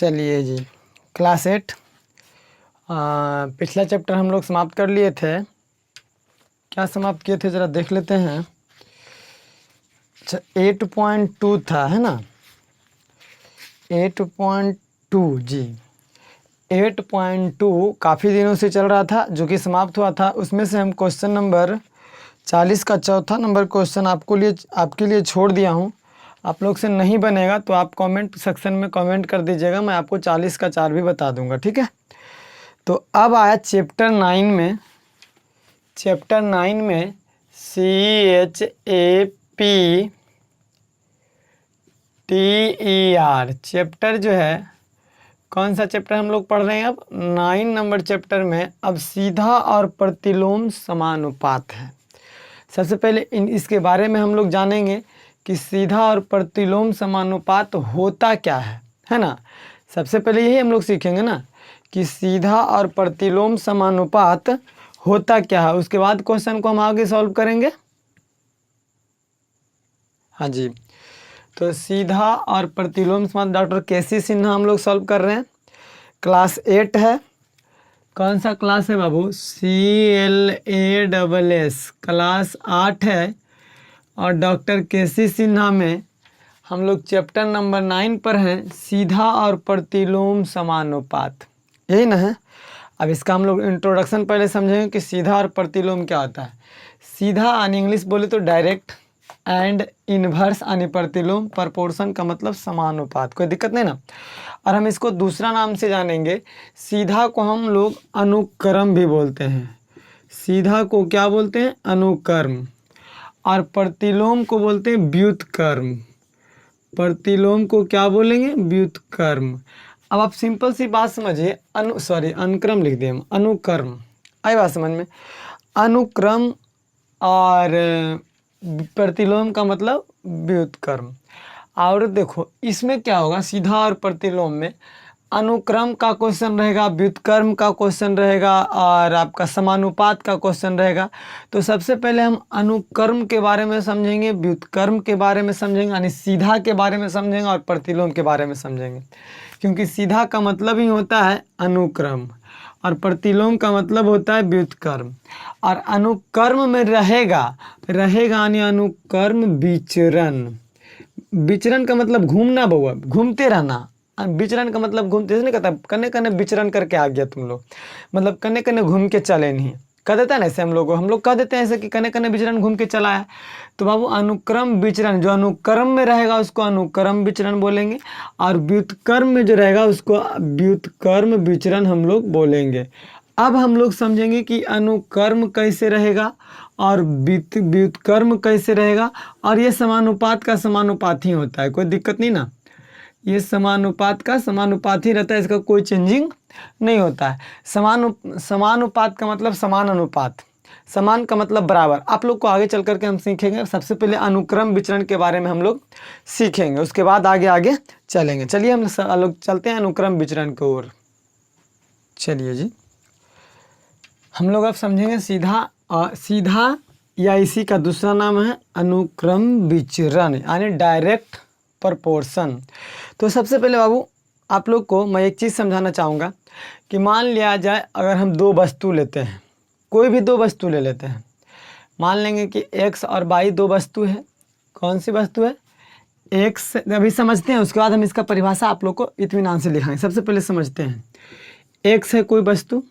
चलिए जी, क्लास 8 पिछला चैप्टर हम लोग समाप्त कर लिए थे। क्या समाप्त किए थे ज़रा देख लेते हैं। अच्छा 8.2 था, है ना? 8.2 जी, 8.2 काफ़ी दिनों से चल रहा था, जो कि समाप्त हुआ था। उसमें से हम क्वेश्चन नंबर 40 का चौथा नंबर क्वेश्चन आपके लिए छोड़ दिया हूँ। आप लोग से नहीं बनेगा तो आप कमेंट सेक्शन में कमेंट कर दीजिएगा, मैं आपको 40 का 4 भी बता दूंगा, ठीक है? तो अब आया चैप्टर 9 में। चैप्टर 9 में CHAPTER चैप्टर जो है, कौन सा चैप्टर हम लोग पढ़ रहे हैं अब? 9 नंबर चैप्टर में अब सीधा और प्रतिलोम समानुपात है। सबसे पहले इसके बारे में हम लोग जानेंगे कि सीधा और प्रतिलोम समानुपात होता क्या है ना? सबसे पहले यही हम लोग सीखेंगे ना कि सीधा और प्रतिलोम समानुपात होता क्या है। उसके बाद क्वेश्चन को हम आगे सॉल्व करेंगे। हाँ जी, तो सीधा और प्रतिलोम समानुपात डॉक्टर केसी सिन्हा हम लोग सॉल्व कर रहे हैं। क्लास 8 है। कौन सा क्लास है बाबू? CLASS क्लास 8 है। और डॉक्टर केसी सिन्हा में हम लोग चैप्टर नंबर 9 पर हैं, सीधा और प्रतिलोम समानुपात, यही ना है? अब इसका हम लोग इंट्रोडक्शन पहले समझेंगे कि सीधा और प्रतिलोम क्या होता है। सीधा यानी इंग्लिश बोले तो डायरेक्ट, एंड इन्वर्स यानी प्रतिलोम, प्रपोर्शन का मतलब समानुपात। कोई दिक्कत नहीं ना? और हम इसको दूसरा नाम से जानेंगे। सीधा को हम लोग अनुक्रम भी बोलते हैं। सीधा को क्या बोलते हैं? अनुक्रम। और प्रतिलोम को बोलते हैं व्युत्क्रम। प्रतिलोम को क्या बोलेंगे? व्युत्क्रम। अब आप सिंपल सी बात समझिए, अनुक्रम लिख दिए हम, अनुक्रम। आई बात समझ में? अनुक्रम और प्रतिलोम का मतलब व्युत्क्रम। और देखो इसमें क्या होगा, सीधा और प्रतिलोम में अनुक्रम का क्वेश्चन रहेगा, व्युत्क्रम का क्वेश्चन रहेगा और आपका समानुपात का क्वेश्चन रहेगा। तो सबसे पहले हम अनुक्रम के बारे में समझेंगे, व्युत्क्रम के बारे में समझेंगे, यानी सीधा के बारे में समझेंगे और प्रतिलोम के बारे में समझेंगे। क्योंकि सीधा का मतलब ही होता है अनुक्रम और प्रतिलोम का मतलब होता है व्युत्क्रम। और अनुक्रम में रहेगा यानी अनुक्रम विचरण। विचरण का मतलब घूमना बउआ, घूमते रहना। विचरण का मतलब घूमते नहीं कहता, कने कने विचरण करके आ गया तुम लोग, मतलब कने कने घूम के चले नहीं, कह देता है ना ऐसे। हम लोग कह देते हैं ऐसे कि कने कने विचरण घूम के चला है। तो बाबू अनुक्रम विचरण, जो अनुक्रम में रहेगा उसको अनुक्रम विचरण बोलेंगे, और व्युत्क्रम में जो रहेगा उसको व्युत्क्रम विचरण हम लोग बोलेंगे। अब हम लोग समझेंगे कि अनुक्रम कैसे रहेगा और व्युत्क्रम कैसे रहेगा। और ये समानुपात का समानुपात ही होता है, कोई दिक्कत नहीं ना? ये समानुपात का समानुपात ही रहता है, इसका कोई चेंजिंग नहीं होता है। समानुपात का मतलब समान अनुपात, समान का मतलब बराबर। आप लोग को आगे चल करके हम सीखेंगे। सबसे पहले अनुक्रम विचरण के बारे में हम लोग सीखेंगे, उसके बाद आगे चलेंगे। चलिए हम लोग चलते हैं अनुक्रम विचरण की ओर। चलिए जी, हम लोग अब समझेंगे सीधा या इसी का दूसरा नाम है अनुक्रम विचरण, यानी डायरेक्ट प्रपोर्शन। तो सबसे पहले बाबू आप लोग को मैं एक चीज़ समझाना चाहूँगा कि मान लिया जाए अगर हम दो वस्तु लेते हैं, कोई भी दो वस्तु ले लेते हैं। मान लेंगे कि x और y दो वस्तु है। कौन सी वस्तु है? x, अभी समझते हैं, उसके बाद हम इसका परिभाषा आप लोग को इत्मीनान से लिखाएंगे। सबसे पहले समझते हैं, x है कोई वस्तु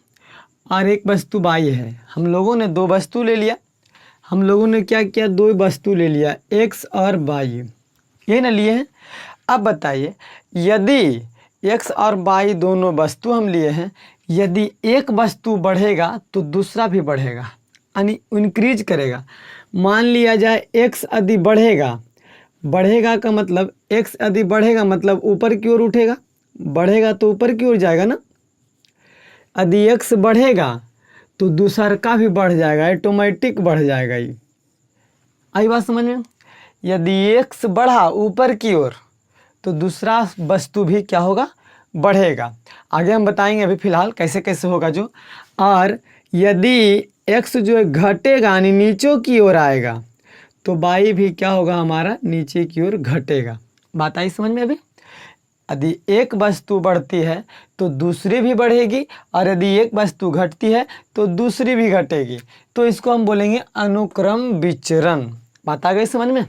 और एक वस्तु y है। हम लोगों ने दो वस्तु ले लिया। हम लोगों ने क्या किया? दो वस्तु ले लिया, x और y, ये ना लिए हैं। अब बताइए, यदि x और y दोनों वस्तु हम लिए हैं, यदि एक वस्तु बढ़ेगा तो दूसरा भी बढ़ेगा, यानी इंक्रीज करेगा। मान लिया जाए x यदि बढ़ेगा का मतलब x यदि बढ़ेगा मतलब ऊपर की ओर उठेगा, बढ़ेगा तो ऊपर की ओर जाएगा ना। यदि x बढ़ेगा तो दूसरा का भी बढ़ जाएगा, ऑटोमेटिक बढ़ जाएगा। ये आई बात समझ में? यदि x बढ़ा ऊपर की ओर तो दूसरा वस्तु भी क्या होगा? बढ़ेगा। आगे हम बताएंगे, अभी फिलहाल कैसे कैसे होगा जो। और यदि x जो है घटेगा यानी नीचे की ओर आएगा तो y भी क्या होगा? हमारा नीचे की ओर घटेगा। बात आई समझ में? अभी यदि एक वस्तु बढ़ती है तो दूसरी भी बढ़ेगी, और यदि एक वस्तु घटती है तो दूसरी भी घटेगी। तो इसको हम बोलेंगे अनुक्रम विचरण। बात आ गई समझ में?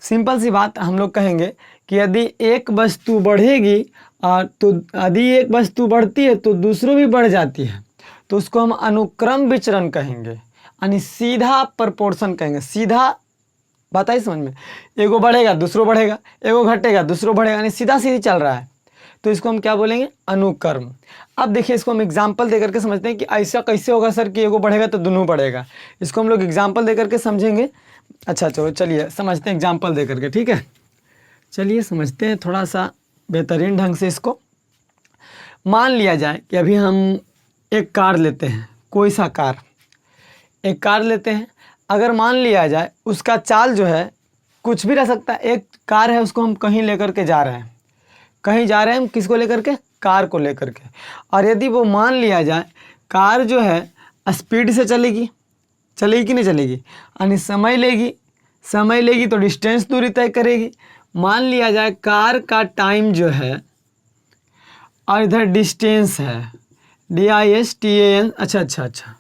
सिंपल सी बात, हम लोग कहेंगे कि यदि एक वस्तु बढ़ेगी तो यदि एक वस्तु बढ़ती है तो दूसरी भी बढ़ जाती है, तो उसको हम अनुक्रम विचरण कहेंगे, यानी सीधा प्रोपोर्शन कहेंगे। सीधा बात आई समझ में? एगो बढ़ेगा दूसरो बढ़ेगा, एगो घटेगा दूसरो बढ़ेगा, यानी सीधा सीधी चल रहा है, तो इसको हम क्या बोलेंगे? अनुक्रम। अब देखिए, इसको हम एग्जाम्पल दे करके समझते हैं कि ऐसा कैसे होगा सर कि एगो बढ़ेगा तो दोनों बढ़ेगा। इसको हम लोग एग्जाम्पल दे करके समझेंगे। अच्छा चलो चलिए समझते हैं एग्जाम्पल दे करके, ठीक है? चलिए समझते हैं थोड़ा सा बेहतरीन ढंग से इसको। मान लिया जाए कि अभी हम एक कार लेते हैं, कोई सा कार, एक कार लेते हैं। अगर मान लिया जाए उसका चाल जो है कुछ भी रह सकता है। एक कार है, उसको हम कहीं लेकर के जा रहे हैं, कहीं जा रहे हैं हम, किसको लेकर के? कार को लेकर के। और यदि वो मान लिया जाए कार जो है स्पीड से चलेगी, चलेगी कि नहीं चलेगी, यानी समय लेगी तो डिस्टेंस दूरी तय करेगी। मान लिया जाए कार का टाइम जो है और इधर डिस्टेंस है, DISTAN। अच्छा,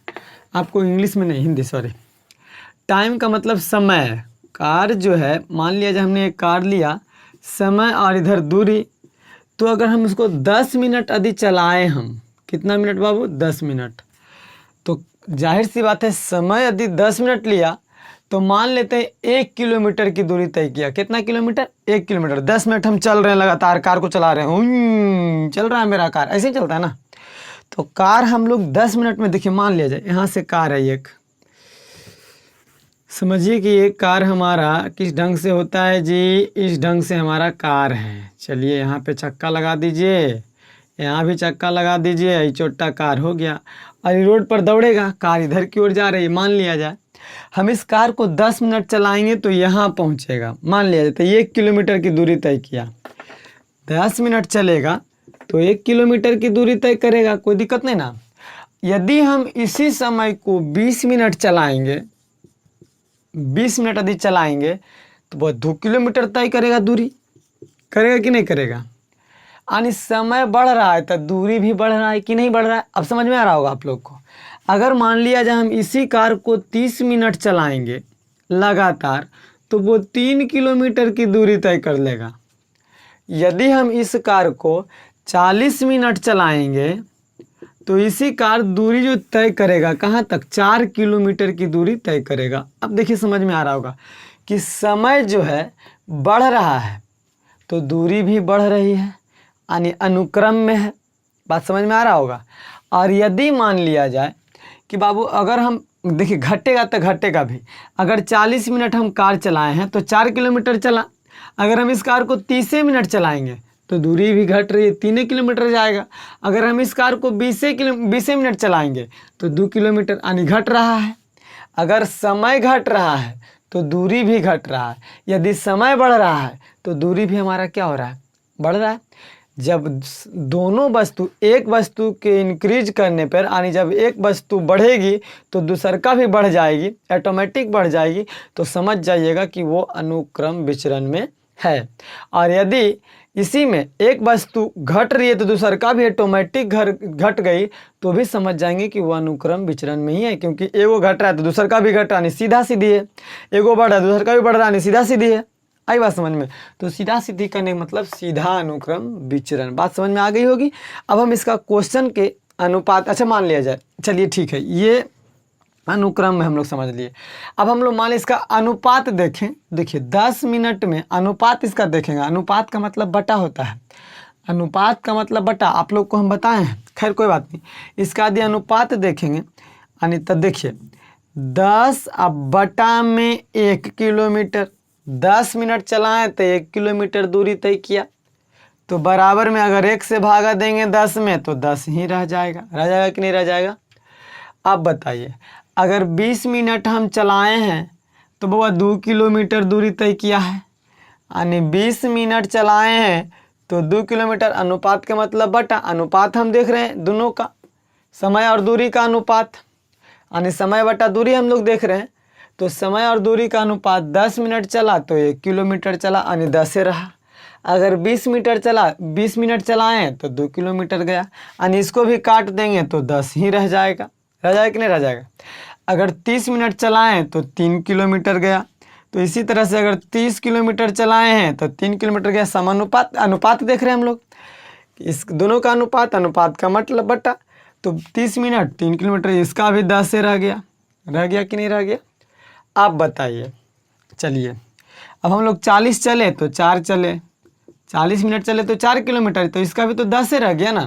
आपको इंग्लिश में नहीं, हिंदी, सॉरी। टाइम का मतलब समय है। कार जो है, मान लिया जाए हमने एक कार लिया, समय और इधर दूरी, तो अगर हम उसको 10 मिनट यदि चलाएं हम, कितना मिनट बाबू? 10 मिनट। तो जाहिर सी बात है, समय यदि 10 मिनट लिया तो मान लेते हैं 1 किलोमीटर की दूरी तय किया। कितना किलोमीटर? 1 किलोमीटर। 10 मिनट हम चल रहे हैं, लगातार कार को चला रहे हैं, चल रहा है मेरा कार, ऐसे ही चलता है ना। तो कार हम लोग 10 मिनट में, देखिए मान लिया जाए यहाँ से कार है एक, समझिए कि एक कार हमारा किस ढंग से होता है जी, इस ढंग से हमारा कार है। चलिए यहाँ पे चक्का लगा दीजिए, यहाँ भी चक्का लगा दीजिए, ये छोटा कार हो गया। और ये रोड पर दौड़ेगा, कार इधर की ओर जा रही है। मान लिया जाए हम इस कार को 10 मिनट चलाएंगे तो यहाँ पहुँचेगा। मान लिया जाए तो 1 किलोमीटर की दूरी तय किया, 10 मिनट चलेगा तो 1 किलोमीटर की दूरी तय करेगा, कोई दिक्कत नहीं ना। यदि हम इसी समय को 20 मिनट चलाएंगे, 20 मिनट यदि चलाएंगे तो वो 2 किलोमीटर तय करेगा दूरी, करेगा कि नहीं करेगा? यानी समय बढ़ रहा है तो दूरी भी बढ़ रहा है कि नहीं बढ़ रहा है? अब समझ में आ रहा होगा आप लोग को। अगर मान लिया जाए हम इसी कार को 30 मिनट चलाएंगे लगातार, तो वो 3 किलोमीटर की दूरी तय कर लेगा। यदि हम इस कार को 40 मिनट चलाएंगे तो इसी कार दूरी जो तय करेगा कहाँ तक? 4 किलोमीटर की दूरी तय करेगा। अब देखिए समझ में आ रहा होगा कि समय जो है बढ़ रहा है तो दूरी भी बढ़ रही है, यानी अनुक्रम में है। बात समझ में आ रहा होगा। और यदि मान लिया जाए कि बाबू अगर हम, देखिए घटेगा तो घटेगा भी, अगर 40 मिनट हम कार चलाए हैं तो 4 किलोमीटर चला। अगर हम इस कार को 30 मिनट चलाएंगे तो दूरी भी घट रही है, 3 किलोमीटर जाएगा। अगर हम इस कार को 20 मिनट चलाएंगे तो 2 किलोमीटर, यानी घट रहा है। अगर समय घट रहा है तो दूरी भी घट रहा है। यदि समय बढ़ रहा है तो दूरी भी हमारा क्या हो रहा है? बढ़ रहा है। जब दोनों वस्तु, एक वस्तु के इंक्रीज करने पर, यानी जब एक वस्तु बढ़ेगी तो दूसर का भी बढ़ जाएगी, ऑटोमेटिक बढ़ जाएगी, तो समझ जाइएगा कि वो अनुक्रम विचरण में है। और यदि इसी में एक वस्तु घट रही है तो दूसर का भी ऑटोमेटिक घट गई, तो भी समझ जाएंगे कि वो अनुक्रम विचरण में ही है, क्योंकि एगो घट रहा है तो दूसर का भी घट रहा है, सीधा सीधी है। एगो बढ़ रहा है दूसर का भी बढ़ रहा है, सीधा सीधी है। आई बात समझ में? तो सीधा सीधी करने का मतलब सीधा अनुक्रम विचरण। बात समझ में आ गई होगी। अब हम इसका क्वेश्चन के अनुपात, अच्छा मान लिया जाए, चलिए ठीक है, ये अनुक्रम में हम लोग समझ लिए। अब हम लोग मान इसका अनुपात देखें। देखिए 10 मिनट में अनुपात इसका देखेंगे। अनुपात का मतलब बटा होता है, अनुपात का मतलब बटा, आप लोग को हम बताए हैं, खैर कोई बात नहीं। इसका यदि अनुपात देखेंगे, यानी तो देखिए 10 अब बटा में 1 किलोमीटर, 10 मिनट चलाएं तो 1 किलोमीटर दूरी तय किया, तो बराबर में अगर 1 से भागा देंगे 10 में तो 10 ही रह जाएगा कि नहीं रह जाएगा? अब बताइए, अगर 20 मिनट हम चलाए हैं तो वो 2 किलोमीटर दूरी तय किया है, यानी 20 मिनट चलाए हैं तो 2 किलोमीटर। अनुपात के मतलब बटा, अनुपात हम देख रहे हैं दोनों का, समय और दूरी का अनुपात, यानी समय बटा दूरी हम लोग देख रहे हैं। तो समय और दूरी का अनुपात 10 मिनट चला तो 1 किलोमीटर चला, यानी 10 रहा। अगर 20 मिनट चलाएं तो 2 किलोमीटर गया, यानी इसको भी काट देंगे तो 10 ही रह जाएगा कि नहीं रह जाएगा। अगर 30 मिनट चलाएं तो 3 किलोमीटर गया। तो इसी तरह से अगर 30 किलोमीटर चलाए हैं तो 3 किलोमीटर गया। अनुपात देख रहे हैं हम लोग, इस दोनों का अनुपात का मतलब बटा। तो 30 मिनट 3 किलोमीटर, इसका भी 10 से रह गया कि नहीं रह गया। आप बताइए। चलिए अब हम लोग 40 चले तो 4 चले, 40 मिनट चले तो 4 किलोमीटर, तो इसका भी तो 10 से रह गया ना।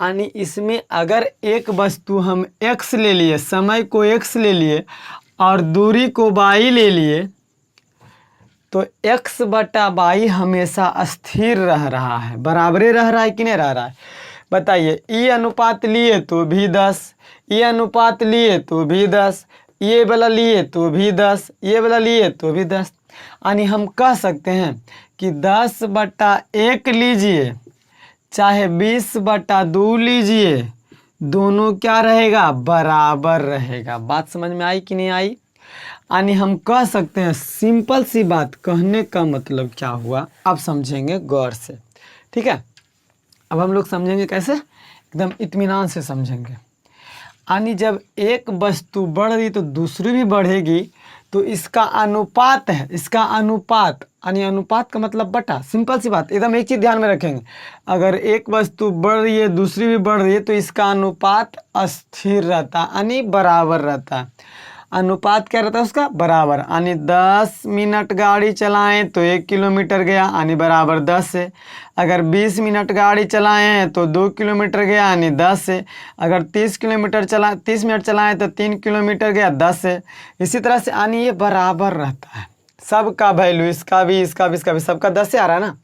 यानी इसमें अगर एक वस्तु हम x ले लिए, समय को x ले लिए और दूरी को y ले लिए, तो x बटा y हमेशा स्थिर रह रहा है, बराबरे रह रहा है कि नहीं रह रहा है। बताइए, ई अनुपात लिए तो भी 10, ये अनुपात लिए तो भी 10, ये वाला लिए तो भी 10, ये वाला लिए तो भी 10। यानी हम कह सकते हैं कि 10/1 लीजिए चाहे 20/2 लीजिए, दोनों क्या रहेगा, बराबर रहेगा। बात समझ में आई कि नहीं आई। यानी हम कह सकते हैं, सिंपल सी बात, कहने का मतलब क्या हुआ अब समझेंगे गौर से, ठीक है। अब हम लोग समझेंगे कैसे, एकदम इत्मीनान से समझेंगे। यानी जब एक वस्तु बढ़ रही तो दूसरी भी बढ़ेगी, तो इसका अनुपात है, इसका अनुपात, यानी अनुपात का मतलब बटा। सिंपल सी बात, एकदम एक चीज़ ध्यान में रखेंगे, अगर एक वस्तु बढ़ रही है दूसरी भी बढ़ रही है तो इसका अनुपात स्थिर रहता, यानी बराबर रहता है। अनुपात क्या रहता है उसका, बराबर। यानी 10 मिनट गाड़ी चलाएं तो 1 किलोमीटर गया, यानी बराबर 10 से। अगर 20 मिनट गाड़ी चलाएं हैं तो 2 किलोमीटर गया, यानी 10 से। अगर 30 मिनट चलाएं तो 3 किलोमीटर गया, 10 से। इसी तरह से, यानी ये बराबर रहता है। सबका वैल्यू, इसका भी सबका 10 से आ रहा है ना।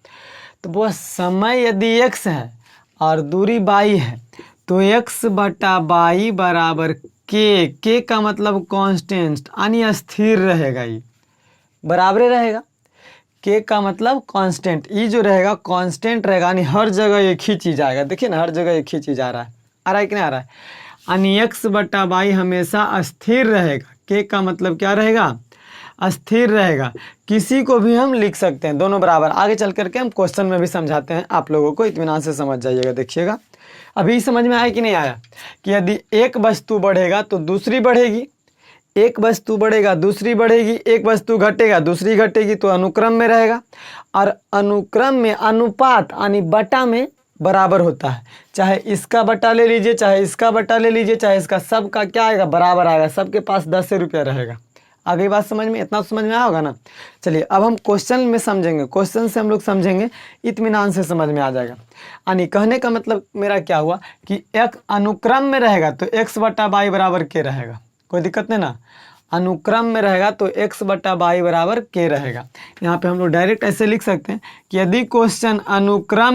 तो वो समय यदि x है और दूरी y है, तो x बटा y बराबर के का मतलब कांस्टेंट, यानी स्थिर रहेगा, ये बराबर रहेगा। के का मतलब कांस्टेंट, ये जो रहेगा कांस्टेंट रहेगा, यानी हर जगह एक ही चीज़ आएगा। देखिए ना, हर जगह एक ही चीज़ आ रहा है कि नहीं आ रहा है। यानी x बटा y हमेशा स्थिर रहेगा। के का मतलब क्या रहेगा, स्थिर रहेगा। किसी को भी हम लिख सकते हैं, दोनों बराबर। आगे चल करके हम क्वेश्चन में भी समझाते हैं, आप लोगों को इत्मीनान से समझ जाइएगा। देखिएगा अभी समझ में आया कि नहीं आया, कि यदि एक वस्तु बढ़ेगा तो दूसरी बढ़ेगी, एक वस्तु बढ़ेगा दूसरी बढ़ेगी, एक वस्तु घटेगा दूसरी घटेगी, तो अनुक्रम में रहेगा। और अनुक्रम में अनुपात यानी बटा में बराबर होता है। चाहे इसका बटा ले लीजिए, चाहे इसका बटा ले लीजिए, चाहे इसका, सबका क्या आएगा, बराबर आएगा। सबके पास 10 रुपया रहेगा। आ गई बात समझ में, इतना समझ में आया होगा ना। चलिए अब हम क्वेश्चन में समझेंगे, क्वेश्चन से हम लोग समझेंगे, इत्मीनान से समझ में आ जाएगा। यानी कहने का मतलब मेरा क्या हुआ कि एक अनुक्रम में रहेगा तो x बटा y बराबर के रहेगा, कोई दिक्कत नहीं ना। अनुक्रम में रहेगा तो x बटा y बराबर के रहेगा। यहाँ पे हम लोग डायरेक्ट ऐसे लिख सकते हैं कि यदि क्वेश्चन अनुक्रम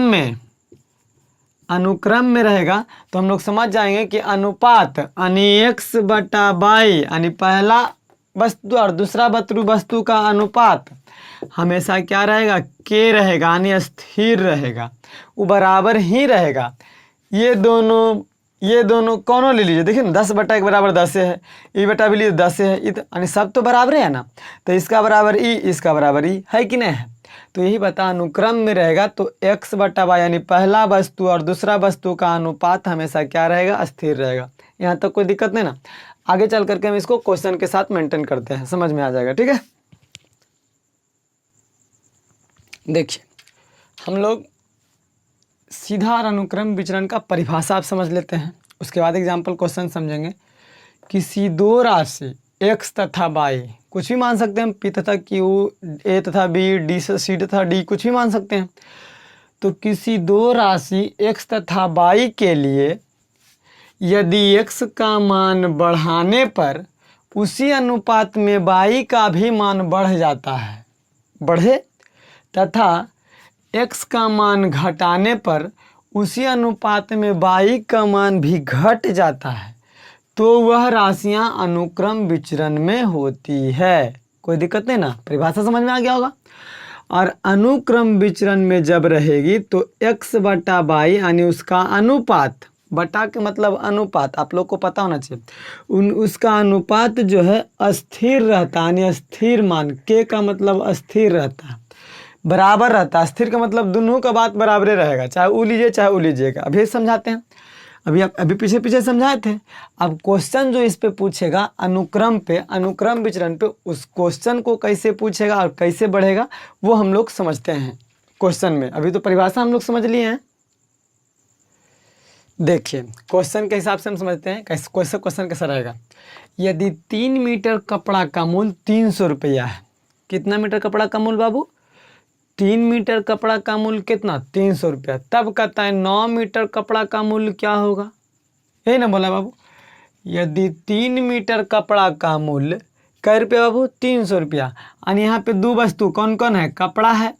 में रहेगा तो हम लोग समझ जाएंगे कि अनुपात यानी x बटा y, यानी पहला वस्तु और दूसरा वस्तु का अनुपात हमेशा क्या रहेगा, के रहेगा, यानी स्थिर रहेगा, वो बराबर ही रहेगा। ये दोनों कौनों ले लीजिए, देखिए ना, 10/1 बराबर 10 है, ई बटा भी लीजिए 10 है, यानी सब तो बराबर है ना। तो इसका बराबर ई, इसका बराबर ई है कि नहीं है। तो यही बता, अनुक्रम में रहेगा तो x बटा y, यानी पहला वस्तु और दूसरा वस्तु का अनुपात हमेशा क्या रहेगा, स्थिर रहेगा। यहाँ तक कोई दिक्कत नहीं ना। आगे चल करके हम इसको क्वेश्चन के साथ मेंटेन करते हैं, समझ में आ जाएगा, ठीक है। देखिए हम लोग सीधा और अनुक्रम विचरण का परिभाषा आप समझ लेते हैं, उसके बाद एग्जाम्पल क्वेश्चन समझेंगे। किसी दो राशि x तथा y, कुछ भी मान सकते हैं, p तथा q, a तथा b, d c तथा d, कुछ भी मान सकते हैं। तो किसी दो राशि x तथा y के लिए यदि x का मान बढ़ाने पर उसी अनुपात में y का भी मान बढ़ जाता है, बढ़े, तथा x का मान घटाने पर उसी अनुपात में y का मान भी घट जाता है, तो वह राशियां अनुक्रम विचरण में होती है। कोई दिक्कत नहीं ना, परिभाषा समझ में आ गया होगा। और अनुक्रम विचरण में जब रहेगी तो x बटा y, यानी उसका अनुपात, बटा के मतलब अनुपात, आप लोग को पता होना चाहिए, उसका अनुपात जो है स्थिर रहता है, यानी स्थिर मान, के का मतलब स्थिर रहता है। बराबर रहता है। स्थिर का मतलब दोनों का बात बराबर रहेगा, चाहे वो लीजिए चाहे वो लीजिएगा। अभी समझाते हैं, अभी पीछे पीछे समझाए थे। अब क्वेश्चन जो इस पे पूछेगा अनुक्रम पे, अनुक्रम विचरण पे, उस क्वेश्चन को कैसे पूछेगा और कैसे बढ़ेगा वो हम लोग समझते हैं क्वेश्चन में। अभी तो परिभाषा हम लोग समझ लिए हैं। देखिए क्वेश्चन के हिसाब से हम समझते हैं कैसे क्वेश्चन कैसा रहेगा। यदि 3 मीटर कपड़ा का मूल्य 300 रुपया है। कितना मीटर कपड़ा का मूल्य बाबू? 3 मीटर कपड़ा का मूल्य कितना? 300 रुपया। तब कहता है 9 मीटर कपड़ा का मूल्य क्या होगा? यही ना बोला बाबू। यदि 3 मीटर कपड़ा का मूल्य कै रुपया बाबू? 300 रुपया। और यहाँ पे दो वस्तु कौन कौन है? कपड़ा है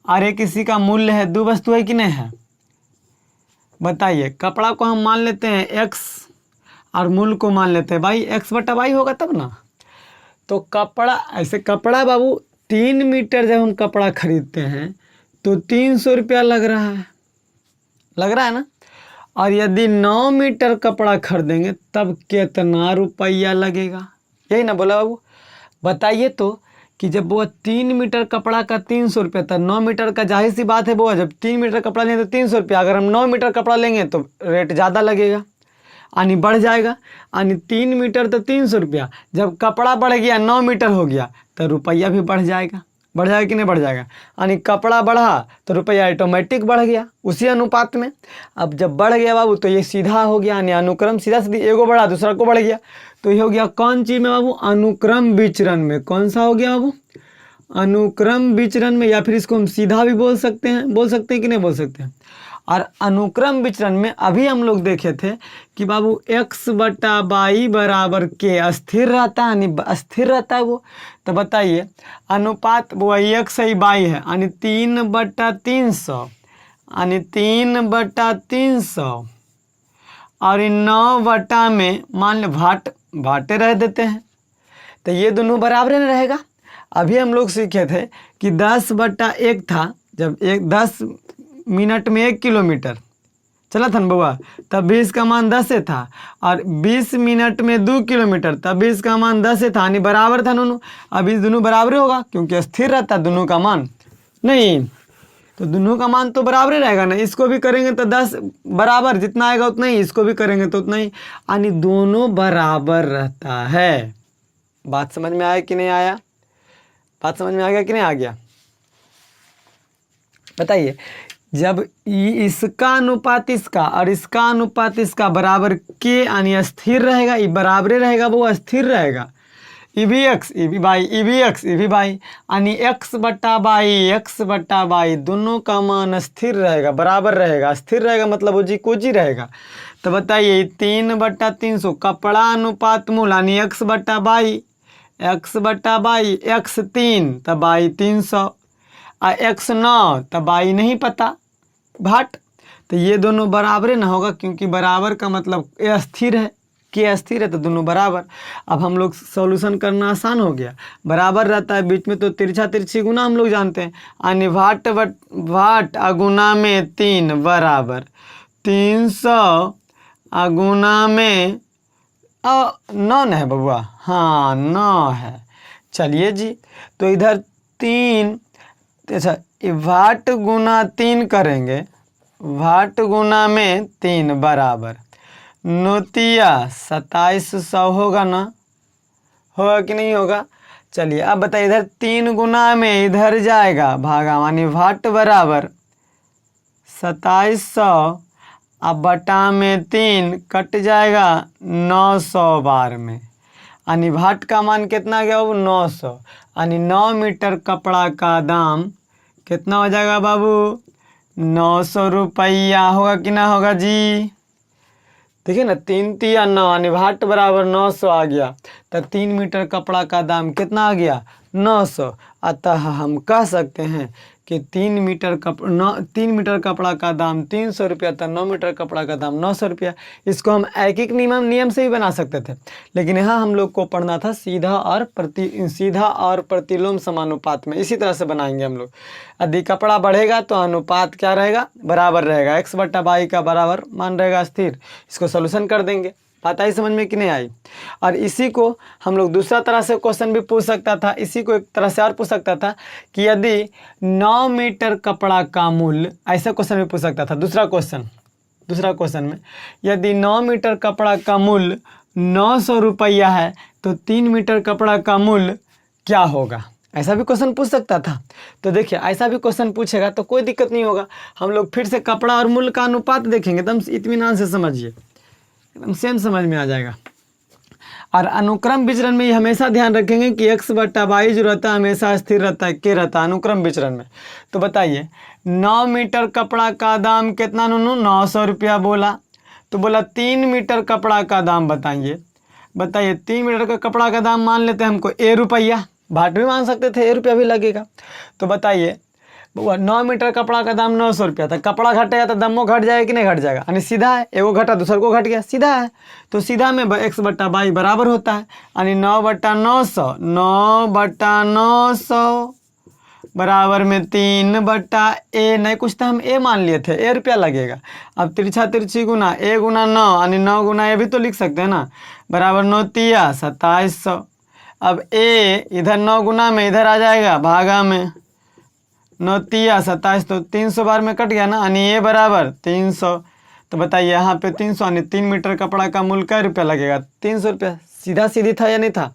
और एक किसी का मूल्य है। दो वस्तु है कि नहीं है? बताइए। कपड़ा को हम मान लेते हैं x और मूल्य को मान लेते हैं y। x बटा y होगा तब ना। तो कपड़ा ऐसे, कपड़ा बाबू 3 मीटर जब हम कपड़ा खरीदते हैं तो 300 रुपया लग रहा है, लग रहा है ना। और यदि 9 मीटर कपड़ा खरीदेंगे तब कितना रुपया लगेगा? यही ना बोला बाबू। बताइए तो कि जब वो 3 मीटर कपड़ा का 300 रुपया था, 9 मीटर का जाहिर सी बात है वो, जब 3 मीटर कपड़ा लेंगे तो 300 रुपया। अगर हम 9 मीटर कपड़ा लेंगे तो रेट ज़्यादा लगेगा, यानी बढ़ जाएगा। यानी 3 मीटर तो 300 रुपया, जब कपड़ा बढ़ गया 9 मीटर हो गया तो रुपया भी बढ़ जाएगा। बढ़ जाएगा कि नहीं बढ़ जाएगा? यानी कपड़ा बढ़ा तो रुपया ऑटोमेटिक बढ़ गया उसी अनुपात में। अब जब बढ़ गया बाबू तो ये सीधा हो गया, यानी अनुक्रम सीधा सीधी, एगो बढ़ा दूसरा को बढ़ गया। तो ये हो गया कौन चीज़ में बाबू? अनुक्रम विचरण में। कौन सा हो गया बाबू? अनुक्रम विचरण में। या फिर इसको हम सीधा भी बोल सकते हैं कि नहीं बोल सकते हैं। और अनुक्रम विचरण में अभी हम लोग देखे थे कि बाबू x बटा वाई बराबर के स्थिर रहता है, यानी स्थिर रहता है वो। तो बताइए अनुपात वो x है वाई है, यानी 3/300, यानी 3/300 और इन 9 बटा में मान लो भाटे रह देते हैं तो ये दोनों बराबर नहीं रहेगा। अभी हम लोग सीखे थे कि 10/1 था, जब 10 मिनट में 1 किलोमीटर चला था ना बउआ, तब 20 का मान 10 से था। और 20 मिनट में 2 किलोमीटर, तब 20 का मान 10 से था, यानी बराबर था दोनों। अब इस दोनों बराबर होगा क्योंकि स्थिर रहता है दोनों का मान। नहीं तो दोनों का मान तो बराबर ही रहेगा ना। इसको भी करेंगे तो 10 बराबर जितना आएगा उतना ही, इसको भी करेंगे तो उतना ही, यानी दोनों बराबर रहता है। बात समझ में आया कि नहीं आया? बात समझ में आ गया कि नहीं आ गया? बताइए। जब इसका अनुपात इसका और इसका अनुपात इसका बराबर के, यानी स्थिर रहेगा, ये बराबर रहेगा, वो स्थिर रहेगा। ई भी एक्स ई भी वाई, ई भी एक्स ई भी वाई, यानी x बटा वाई दोनों का मान स्थिर रहेगा, बराबर रहेगा। स्थिर रहेगा मतलब वो जी को जी रहेगा। तो बताइए 3/300 कपड़ा अनुपात मूल, यानी x बटा वाई, x 3 तब वाई 300 और x 9 तब वाई नहीं पता भाट। तो ये दोनों बराबर ना होगा क्योंकि बराबर का मतलब ये स्थिर है, के स्थिर है तो दोनों बराबर। अब हम लोग सॉल्यूशन करना आसान हो गया। बराबर रहता है बीच में तो तिरछा तिरछी गुना हम लोग जानते हैं, यानी भाट अगुना में 3 बराबर 300 अगुना में 9 है बबुआ, हाँ 9 है। चलिए जी, तो इधर 3, अच्छा भाट गुना 3 करेंगे, भाट गुना में 3 बराबर नोतिया 2700 होगा ना, होगा कि नहीं होगा? चलिए अब बताइए इधर 3 गुना में इधर जाएगा भागा, यानी भाट बराबर 2700 अब बटा में 3 कट जाएगा 900 बार में, यानी भाट का मान कितना गया वो 900, यानी 9 मीटर कपड़ा का दाम कितना हो जाएगा बाबू? 900 रुपया होगा कि ना होगा जी? देखिए ना 3 तिया 9, यानी भाट बराबर 900 आ गया। तो 3 मीटर कपड़ा का दाम कितना आ गया? 900। अतः हम कह सकते हैं कि 3 मीटर कपड़ा का दाम 300 रुपया था, 9 मीटर कपड़ा का दाम 900 रुपया। इसको हम एक एक नियम से भी बना सकते थे, लेकिन यहाँ हम लोग को पढ़ना था सीधा और प्रतिलोम समानुपात में। इसी तरह से बनाएंगे हम लोग। यदि कपड़ा बढ़ेगा तो अनुपात क्या रहेगा? बराबर रहेगा। x बटा वाई का बराबर मान रहेगा स्थिर। इसको सोल्यूशन कर देंगे। बात आई समझ में कि नहीं आई। और इसी को हम लोग दूसरा तरह से क्वेश्चन भी पूछ सकता था, इसी को एक तरह से और पूछ सकता था कि यदि 9 मीटर कपड़ा का मूल्य, ऐसा क्वेश्चन भी पूछ सकता था। दूसरा क्वेश्चन में यदि 9 मीटर कपड़ा का मूल्य 900 रुपया है तो 3 मीटर कपड़ा का मूल्य क्या होगा, ऐसा भी क्वेश्चन पूछ सकता था। तो देखिए ऐसा भी क्वेश्चन पूछेगा तो कोई दिक्कत नहीं होगा, हम लोग फिर से कपड़ा और मूल्य का अनुपात देखेंगे, एकदम इत्मीनान से समझिए, एकदम सेम समझ में आ जाएगा। और अनुक्रम विचरण में ये हमेशा ध्यान रखेंगे कि x/y जो रहता है हमेशा स्थिर रहता है, के रहता है अनुक्रम विचरण में। तो बताइए 9 मीटर कपड़ा का दाम कितना, 900 रुपया बोला, तो बोला 3 मीटर कपड़ा का दाम बताइए। 3 मीटर का कपड़ा का दाम मान लेते हैं हमको ए रुपया, भाट भी मान सकते थे, ए रुपया भी लगेगा। तो बताइए 9 मीटर कपड़ा का दाम 900 रुपया था, कपड़ा घटेगा तो दामो घट जाएगा कि नहीं घट जाएगा, यानी सीधा है, एगो घटा दूसर को घट गया, सीधा है। तो सीधा में x/y बराबर होता है, यानी 9/900 बराबर में 3/a, नहीं कुछ तो हम a मान लिए थे, ए रुपया लगेगा। अब तिरछा तिरछी गुना a गुना 9, यानी 9 गुना ए भी तो लिख सकते हैं ना, बराबर 9 तिया 2700। अब a इधर 9 गुना में इधर आ जाएगा भागा में, 9 तिया 27, तो 300 बार में कट गया ना, यानी ए बराबर 300। तो बताइए यहाँ पे 300 यानी 3 मीटर कपड़ा का मूल्य क्या रुपया लगेगा, 300 रुपया। सीधा सीधी था या नहीं था,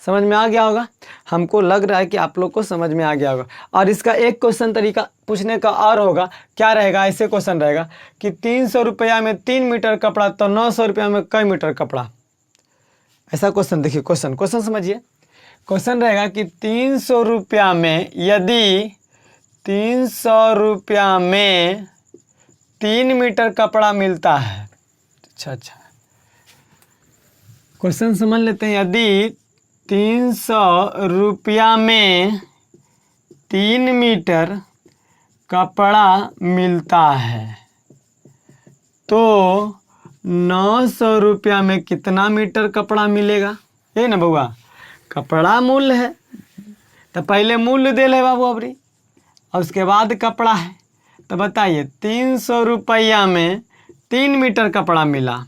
समझ में आ गया होगा, हमको लग रहा है कि आप लोग को समझ में आ गया होगा। और इसका एक क्वेश्चन तरीका पूछने का और होगा, क्या रहेगा, ऐसे क्वेश्चन रहेगा कि 300 रुपया में 3 मीटर कपड़ा तो 900 रुपया में कई मीटर कपड़ा, ऐसा क्वेश्चन। देखिए क्वेश्चन समझिए, क्वेश्चन रहेगा कि 300 रुपया में यदि 300 रुपया में 3 मीटर कपड़ा मिलता है, अच्छा क्वेश्चन समझ लेते हैं। यदि 300 रुपया में 3 मीटर कपड़ा मिलता है तो 900 रुपया में कितना मीटर कपड़ा मिलेगा, ये ना बउआ, कपड़ा मूल्य है तो पहले मूल्य दे ले बाबू अबरी, और उसके बाद कपड़ा है। तो बताइए 300 रुपया में 3 मीटर कपड़ा मिला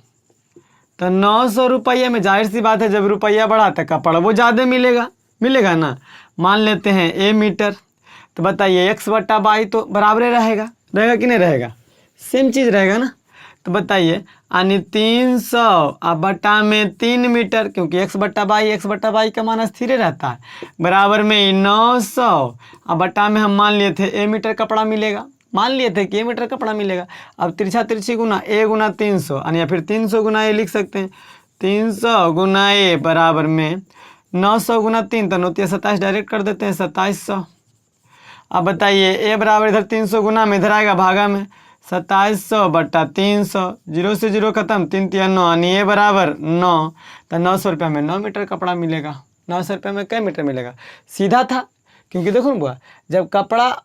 तो 900 रुपये में, जाहिर सी बात है जब रुपया बढ़ा तो कपड़ा वो ज़्यादा मिलेगा ना, मान लेते हैं ए मीटर। तो बताइए x/y तो बराबर रहेगा कि नहीं रहेगा, सेम चीज़ रहेगा ना। तो बताइए यानी 300 अब बटा में 3 मीटर, क्योंकि x/y का मान स्थिर रहता है, बराबर में 900 अब बटा में हम मान लिए थे ए मीटर कपड़ा मिलेगा, मान लिए थे कि ए मीटर कपड़ा मिलेगा। अब तिरछा तिरछी गुना ए गुना 300, यानी या फिर 300 गुना ए लिख सकते हैं, 300 गुना ए बराबर में 900 गुना 3 तो 9 27 डायरेक्ट कर देते हैं 2700। अब बताइए ए बराबर इधर 300 गुना में इधर आएगा भागा में 2700 बटा 300, 0 से 0 खत्म, 3 तिया 9, यानी ए बराबर 9, तो 900 रुपया में 9 मीटर कपड़ा मिलेगा। 900 रुपये में कई मीटर मिलेगा, सीधा था, क्योंकि देखो ना बुआ, जब कपड़ा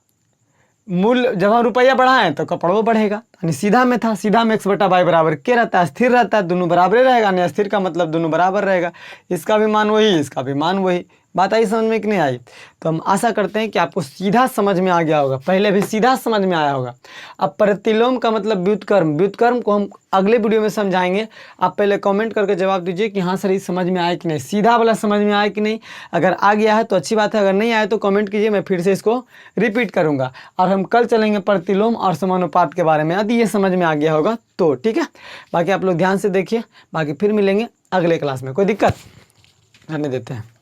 मूल्य जब हम रुपया बढ़ाएं तो कपड़ा बढ़ेगा, यानी सीधा में था, सीधा में x/y बराबर के रहता है, स्थिर रहता है, दोनों बराबर रहेगा, यानी स्थिर का मतलब दोनों बराबर रहेगा, इसका भी मान वही इसका भी मान वही। बात आई समझ में कि नहीं आई। तो हम आशा करते हैं कि आपको सीधा समझ में आ गया होगा, पहले भी सीधा समझ में आया होगा। अब प्रतिलोम का मतलब व्युत्क्रम को हम अगले वीडियो में समझाएंगे। आप पहले कमेंट करके जवाब दीजिए कि हाँ सर ये समझ में आया कि नहीं, सीधा वाला समझ में आया कि नहीं। अगर आ गया है तो अच्छी बात है, अगर नहीं आया तो कमेंट कीजिए, मैं फिर से इसको रिपीट करूँगा। और हम कल चलेंगे प्रतिलोम और समानुपात के बारे में, यदि ये समझ में आ गया होगा तो ठीक है। बाकी आप लोग ध्यान से देखिए, बाकी फिर मिलेंगे अगले क्लास में, कोई दिक्कत रहने देते हैं।